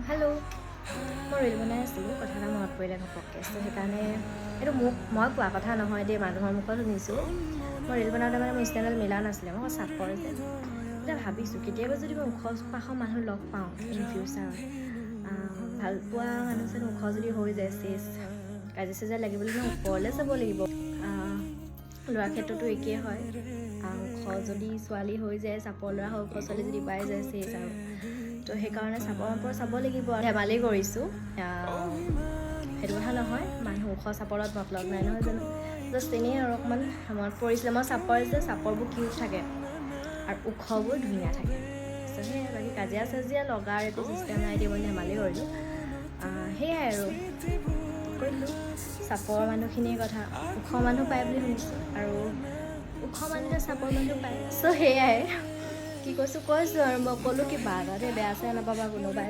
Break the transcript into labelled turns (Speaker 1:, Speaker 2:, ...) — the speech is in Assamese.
Speaker 1: হেল্ল' মই ৰিল বনাই আছিলোঁ, কথা এটা মনত পৰিলে ঘপককৈ। চ' সেইকাৰণে এইটো মই কোৱা কথা নহয় দেই, মানুহৰ মুখত শুনিছোঁ। মই ৰিল বনাওঁতে মানে মোৰ ষ্টেণ্ডাৰ্ড মিলা নাছিলে, মই চাপৰ যে। এতিয়া ভাবিছোঁ কেতিয়াবা যদি মই ওখ পাখৰ মানুহ লগ পাওঁ ইন ফিউচাৰত, ভাল পোৱা মানুহ যেন ওখ যদি হৈ যায়, কাজিয়া চাজিয়া লাগিবলৈ মই ওপৰলৈ যাব লাগিব। ল'ৰাৰ ক্ষেত্ৰতো একেই হয়, ওখ যদি ছোৱালী হৈ যায়, চাপৰ ল'ৰা হৈ ওখ ছোৱালী যদি পাই যায় আৰু তো সেইকাৰণে চাপৰ চাব লাগিব। ধেমালি কৰিছোঁ, সেইটো কথা নহয়। মানুহ ওখ চাপৰত মতলব নাই নহয় জানো। জাষ্ট এনেই আৰু অকণমান মনত পৰিছিলে। মই চাপৰবোৰ কিউট থাকে আৰু ওখবোৰ ধুনীয়া থাকে। চ' সেয়াই, বাকী কাজিয়া চাজিয়া লগাৰ একো চিষ্টেম নাই দিয়ে, মই ধেমালি কৰিলোঁ। সেয়াই আৰু কৈ দিলোঁ চাপৰ মানুহখিনিৰ কথা। ওখ মানুহ পায় বুলি শুনিছোঁ, আৰু ওখ মানুহে চাপৰ মানুহ পায়। চ' সেয়াই কি কৈছোঁ আৰু মই ক'লোঁ কিবা এটা দেই, বেয়া চেয়া নাপাবা কোনোবাই।